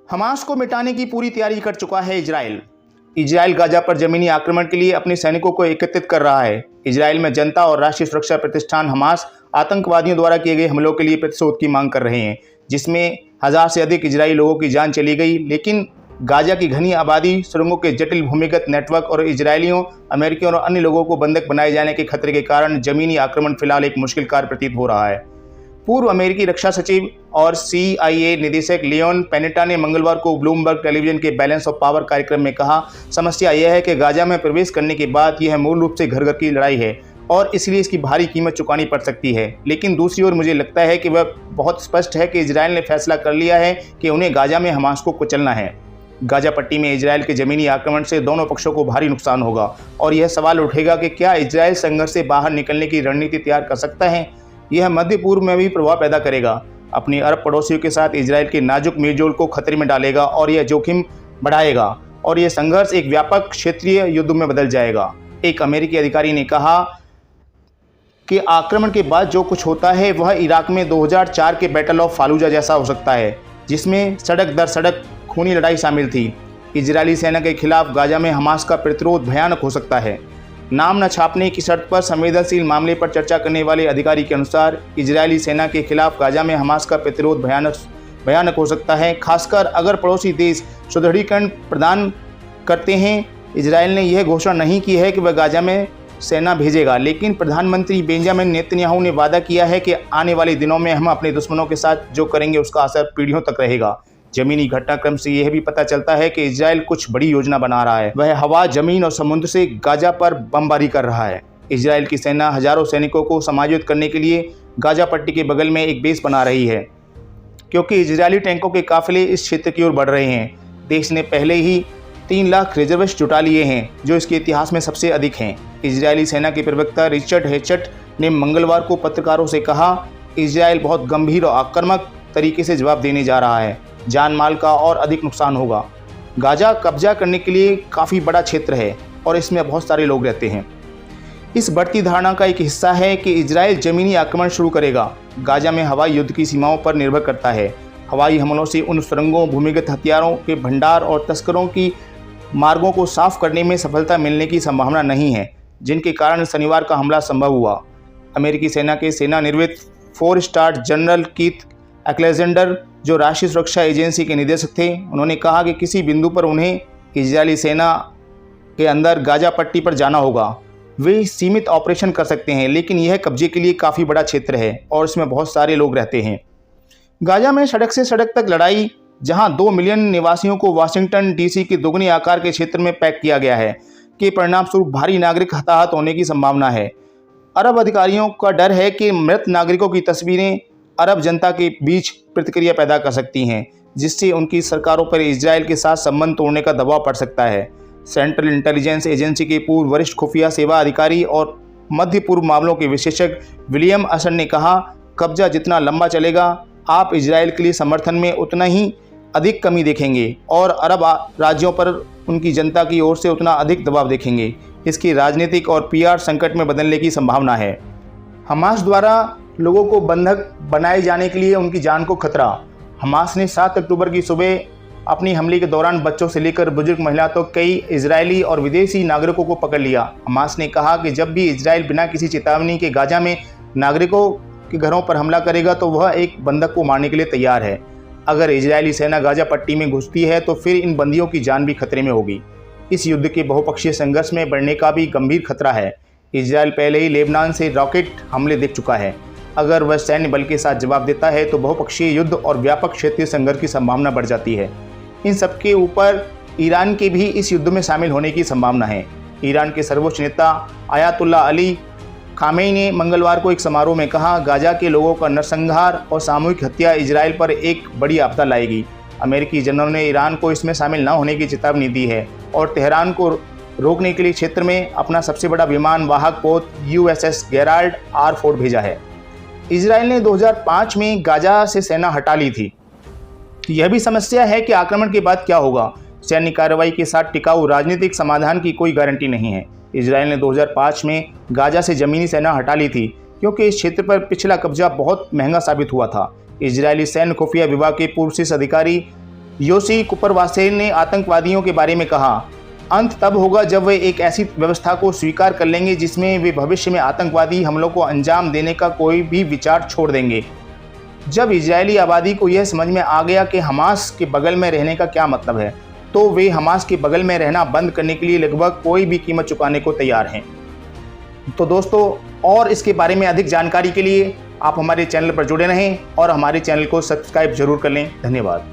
Hamas को मिटाने की पूरी तैयारी कर चुका है इजराइल। इजराइल गाजा पर जमीनी आक्रमण के लिए अपने सैनिकों को एकत्रित कर रहा है। इजराइल में जनता और राष्ट्रीय सुरक्षा प्रतिष्ठान हमास आतंकवादियों द्वारा किए गए हमलों के लिए प्रतिशोध की मांग कर रहे हैं, जिसमें 1000 से अधिक इजरायली लोगों की जान चली गई। लेकिन गाजा की घनी आबादी, सुरंगों के जटिल भूमिगत नेटवर्क और इजरायलियों, अमेरिकियों और अन्य लोगों को बंधक बनाए जाने के खतरे के कारण जमीनी आक्रमण फिलहाल एक मुश्किल कार्य प्रतीत हो रहा है। पूर्व अमेरिकी रक्षा सचिव और CIA निदेशक लियोन पैनेटा ने मंगलवार को ब्लूमबर्ग टेलीविजन के बैलेंस ऑफ पावर कार्यक्रम में कहा, समस्या यह है कि गाजा में प्रवेश करने के बाद यह मूल रूप से घर घर की लड़ाई है और इसलिए इसकी भारी कीमत चुकानी पड़ सकती है। लेकिन दूसरी ओर मुझे लगता है कि वह बहुत स्पष्ट है कि इजराइल ने फैसला कर लिया है कि उन्हें गाजा में हमास को कुचलना है। गाजा पट्टी में इजराइल के जमीनी आक्रमण से दोनों पक्षों को भारी नुकसान होगा और यह सवाल उठेगा कि क्या इजराइल संघर्ष से बाहर निकलने की रणनीति तैयार कर सकता है। यह मध्य पूर्व में भी प्रभाव पैदा करेगा, अपनी अरब पड़ोसियों के साथ इजराइल के नाजुक मेलजोल को खतरे में डालेगा और यह जोखिम बढ़ाएगा और यह संघर्ष एक व्यापक क्षेत्रीय युद्ध में बदल जाएगा। एक अमेरिकी अधिकारी ने कहा कि आक्रमण के बाद जो कुछ होता है वह इराक में 2004 के बैटल ऑफ फालूजा जैसा हो सकता है, जिसमें सड़क दर सड़क खूनी लड़ाई शामिल थी। इजरायली सेना के खिलाफ गाजा में हमास का प्रतिरोध भयानक हो सकता है। नाम न छापने की शर्त पर संवेदनशील मामले पर चर्चा करने वाले अधिकारी के अनुसार इजरायली सेना के खिलाफ गाजा में हमास का प्रतिरोध भयानक हो सकता है, खासकर अगर पड़ोसी देश सुदृढ़ीकरण प्रदान करते हैं। इजराइल ने यह घोषणा नहीं की है कि वह गाजा में सेना भेजेगा, लेकिन प्रधानमंत्री बेंजामिन नेतन्याहू ने वादा किया है कि आने वाले दिनों में हम अपने दुश्मनों के साथ जो करेंगे उसका असर पीढ़ियों तक रहेगा। जमीनी घटनाक्रम से यह भी पता चलता है कि इजराइल कुछ बड़ी योजना बना रहा है। वह हवा, जमीन और समुद्र से गाजा पर बमबारी कर रहा है। इजराइल की सेना हजारों सैनिकों को समायोजित करने के लिए गाजा पट्टी के बगल में एक बेस बना रही है, क्योंकि इजरायली टैंकों के काफिले इस क्षेत्र की ओर बढ़ रहे हैं। देश ने पहले ही 3 लाख रिजर्विस्ट जुटा लिए हैं, जो इसके इतिहास में सबसे अधिक हैं। इजरायली सेना के प्रवक्ता रिचर्ड हेचट ने मंगलवार को पत्रकारों से कहा, इजराइल बहुत गंभीर और आक्रामक तरीके से जवाब देने जा रहा है। जान माल का और अधिक नुकसान होगा। गाजा कब्जा करने के लिए काफ़ी बड़ा क्षेत्र है और इसमें बहुत सारे लोग रहते हैं। इस बढ़ती धारणा का एक हिस्सा है कि इजराइल जमीनी आक्रमण शुरू करेगा। गाजा में हवाई युद्ध की सीमाओं पर निर्भर करता है। हवाई हमलों से उन सुरंगों, भूमिगत हथियारों के भंडार और तस्करों की मार्गों को साफ करने में सफलता मिलने की संभावना नहीं है, जिनके कारण शनिवार का हमला संभव हुआ। अमेरिकी सेना के सेवानिवृत्त 4 स्टार जनरल कीथ अलेक्जेंडर, जो राष्ट्रीय सुरक्षा एजेंसी के निदेशक थे, उन्होंने कहा कि किसी बिंदु पर उन्हें इजरायली सेना के अंदर गाजा पट्टी पर जाना होगा। वे सीमित ऑपरेशन कर सकते हैं, लेकिन यह कब्जे के लिए काफ़ी बड़ा क्षेत्र है और इसमें बहुत सारे लोग रहते हैं। गाजा में सड़क से सड़क तक लड़ाई, जहां 2 मिलियन निवासियों को वाशिंगटन DC के दोगुने आकार के क्षेत्र में पैक किया गया है, के परिणामस्वरूप भारी नागरिक हताहत होने की संभावना है। अरब अधिकारियों का डर है कि मृत नागरिकों की तस्वीरें अरब जनता के बीच प्रतिक्रिया पैदा कर सकती हैं, जिससे उनकी सरकारों पर इजराइल के साथ संबंध तोड़ने का दबाव पड़ सकता है। सेंट्रल इंटेलिजेंस एजेंसी के पूर्व वरिष्ठ खुफिया सेवा अधिकारी और मध्य पूर्व मामलों के विशेषज्ञ विलियम असन ने कहा, कब्जा जितना लंबा चलेगा, आप इजराइल के लिए समर्थन में उतना ही अधिक कमी देखेंगे और अरब राज्यों पर उनकी जनता की ओर से उतना अधिक दबाव देखेंगे। इसकी राजनीतिक और PR संकट में बदलने की संभावना है। हमास द्वारा लोगों को बंधक बनाए जाने के लिए उनकी जान को खतरा। हमास ने 7 अक्टूबर की सुबह अपनी हमले के दौरान बच्चों से लेकर बुजुर्ग महिला तो कई इजरायली और विदेशी नागरिकों को पकड़ लिया। हमास ने कहा कि जब भी इजराइल बिना किसी चेतावनी के गाजा में नागरिकों के घरों पर हमला करेगा तो वह एक बंधक को मारने के लिए तैयार है। अगर इजरायली सेना गाजा पट्टी में घुसती है तो फिर इन बंदियों की जान भी खतरे में होगी। इस युद्ध के बहुपक्षीय संघर्ष में बढ़ने का भी गंभीर खतरा है। इजराइल पहले ही लेबनान से रॉकेट हमले देख चुका है। अगर वह सैन्य बल के साथ जवाब देता है तो बहुपक्षीय युद्ध और व्यापक क्षेत्रीय संघर्ष की संभावना बढ़ जाती है। इन सबके ऊपर ईरान के भी इस युद्ध में शामिल होने की संभावना है। ईरान के सर्वोच्च नेता आयतुल्ला अली खामेनी ने मंगलवार को एक समारोह में कहा, गाजा के लोगों का नरसंहार और सामूहिक हत्या इजराइल पर एक बड़ी आपदा लाएगी। अमेरिकी जनरल ने ईरान को इसमें शामिल न होने की चेतावनी दी है और तेहरान को रोकने के लिए क्षेत्र में अपना सबसे बड़ा विमान वाहक पोत USS गेराल्ड R. फोर्ड भेजा है। इजराइल ने 2005 में गाजा से सेना हटा ली थी। यह भी समस्या है कि आक्रमण के बाद क्या होगा। सैन्य कार्रवाई के साथ टिकाऊ राजनीतिक समाधान की कोई गारंटी नहीं है। इजराइल ने 2005 में गाजा से जमीनी सेना हटा ली थी, क्योंकि इस क्षेत्र पर पिछला कब्जा बहुत महंगा साबित हुआ था। इजरायली सैन्य खुफिया विभाग के पूर्व शीर्ष अधिकारी योशी कुपरवासेन ने आतंकवादियों के बारे में कहा, अंत तब होगा जब वे एक ऐसी व्यवस्था को स्वीकार कर लेंगे जिसमें वे भविष्य में आतंकवादी हमलों को अंजाम देने का कोई भी विचार छोड़ देंगे। जब इजरायली आबादी को यह समझ में आ गया कि हमास के बगल में रहने का क्या मतलब है, तो वे हमास के बगल में रहना बंद करने के लिए लगभग कोई भी कीमत चुकाने को तैयार हैं। तो दोस्तों, और इसके बारे में अधिक जानकारी के लिए आप हमारे चैनल पर जुड़े रहें और हमारे चैनल को सब्सक्राइब जरूर कर लें। धन्यवाद।